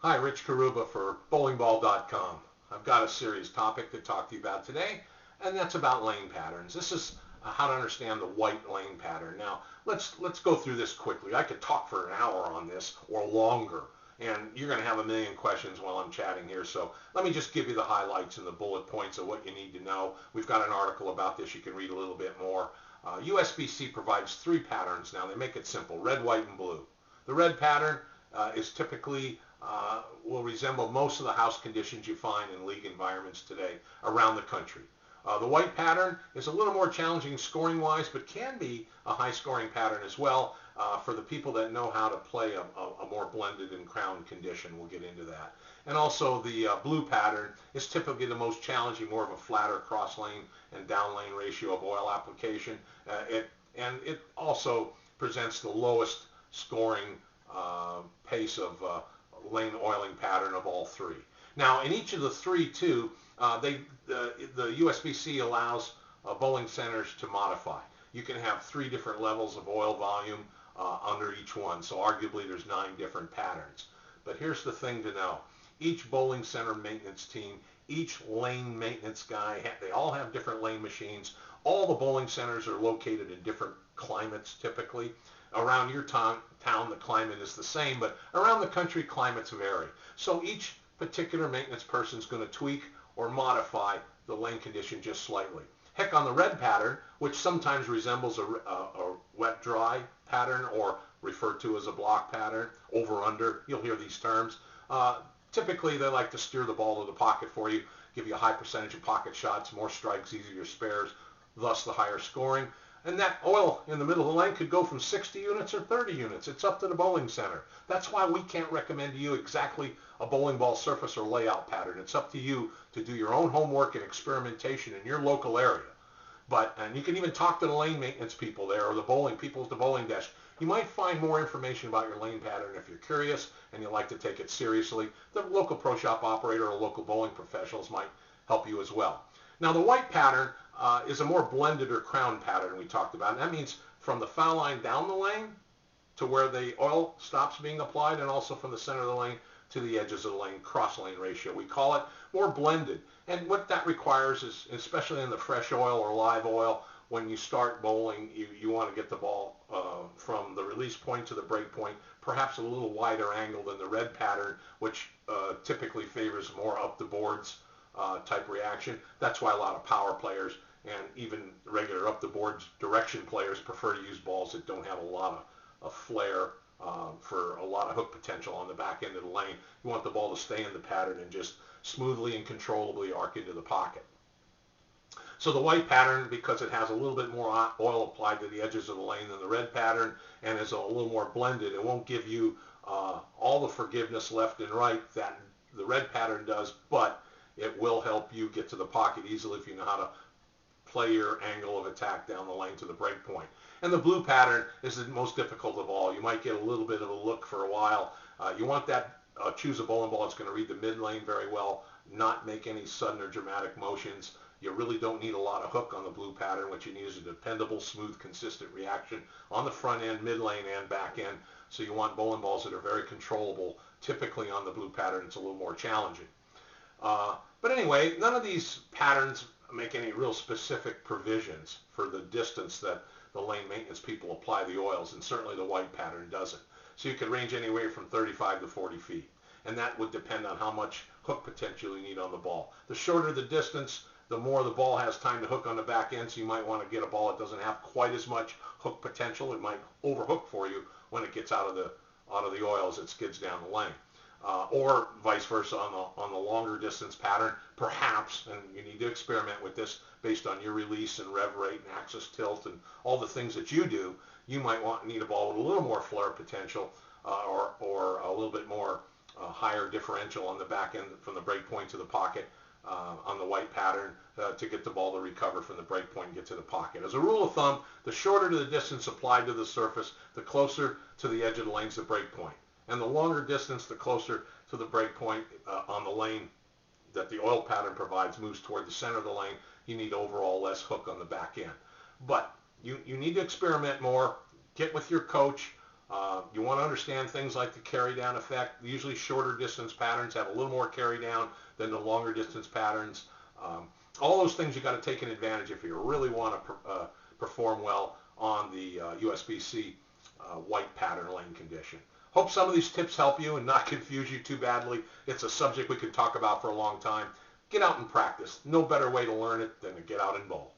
Hi, Rich Carrubba for bowlingball.com. I've got a serious topic to talk to you about today, and that's about lane patterns. This is how to understand the white lane pattern. Now, let's go through this quickly. I could talk for an hour on this or longer, and you're going to have a million questions while I'm chatting here. So let me just give you the highlights and the bullet points of what you need to know. We've got an article about this. You can read a little bit more. USBC provides three patterns now. They make it simple: red, white, and blue. The red pattern is typically will resemble most of the house conditions you find in league environments today around the country. The white pattern is a little more challenging scoring-wise, but can be a high-scoring pattern as well for the people that know how to play a more blended and crowned condition. We'll get into that. And also the blue pattern is typically the most challenging, more of a flatter cross-lane and down-lane ratio of oil application. It also presents the lowest scoring pace of lane oiling pattern of all three. Now, in each of the three, too, the USBC allows bowling centers to modify. You can have three different levels of oil volume under each one, so arguably there's 9 different patterns. But here's the thing to know. Each bowling center maintenance team, each lane maintenance guy, they all have different lane machines. All the bowling centers are located in different climates typically. Around your town, the climate is the same, but around the country, climates vary. So each particular maintenance person is going to tweak or modify the lane condition just slightly. Heck, on the red pattern, which sometimes resembles a wet-dry pattern or referred to as a block pattern, over-under, you'll hear these terms. Typically, they like to steer the ball to the pocket for you, give you a high percentage of pocket shots, more strikes, easier spares, thus the higher scoring. And that oil in the middle of the lane could go from 60 units or 30 units. It's up to the bowling center. That's why we can't recommend to you exactly a bowling ball surface or layout pattern. It's up to you to do your own homework and experimentation in your local area. And you can even talk to the lane maintenance people there or the bowling people at the bowling desk. You might find more information about your lane pattern if you're curious and you like to take it seriously. The local pro shop operator or local bowling professionals might help you as well. Now, the white pattern is a more blended or crown pattern we talked about. And that means from the foul line down the lane to where the oil stops being applied, and also from the center of the lane to the edges of the lane, cross lane ratio. We call it more blended. And what that requires is, especially in the fresh oil or live oil, when you start bowling, you want to get the ball from the release point to the break point, perhaps a little wider angle than the red pattern, which typically favors more up the boards type reaction. That's why a lot of power players and even regular up the boards direction players prefer to use balls that don't have a lot of flare for a lot of hook potential on the back end of the lane. You want the ball to stay in the pattern and just smoothly and controllably arc into the pocket. So the white pattern, because it has a little bit more oil applied to the edges of the lane than the red pattern and is a little more blended, it won't give you all the forgiveness left and right that the red pattern does, but it will help you get to the pocket easily if you know how to play your angle of attack down the lane to the break point. And the blue pattern is the most difficult of all. You might get a little bit of a look for a while. You want that choose a bowling ball that's going to read the mid lane very well, not make any sudden or dramatic motions. You really don't need a lot of hook on the blue pattern. What you need is a dependable, smooth, consistent reaction on the front end, mid lane, and back end. So you want bowling balls that are very controllable. Typically on the blue pattern, it's a little more challenging. But anyway, none of these patterns make any real specific provisions for the distance that the lane maintenance people apply the oils, and certainly the white pattern doesn't. So you could range anywhere from 35 to 40 feet, and that would depend on how much hook potential you need on the ball. The shorter the distance, the more the ball has time to hook on the back end, so you might want to get a ball that doesn't have quite as much hook potential. It might overhook for you when it gets out of the oil as it skids down the lane. Or vice versa on the longer distance pattern, perhaps, and you need to experiment with this based on your release and rev rate and axis tilt and all the things that you do. You might need a ball with a little more flare potential or a little bit more higher differential on the back end from the break point to the pocket on the white pattern to get the ball to recover from the break point and get to the pocket. As a rule of thumb, the shorter the distance applied to the surface, the closer to the edge of the lane's the break point. And the longer distance, the closer to the break point on the lane that the oil pattern provides moves toward the center of the lane. You need overall less hook on the back end. But you need to experiment more. Get with your coach. You want to understand things like the carry down effect. Usually shorter distance patterns have a little more carry down than the longer distance patterns. All those things you got to take an advantage if you really want to perform well on the USBC white pattern lane condition. Hope some of these tips help you and not confuse you too badly. It's a subject we could talk about for a long time. Get out and practice. No better way to learn it than to get out and bowl.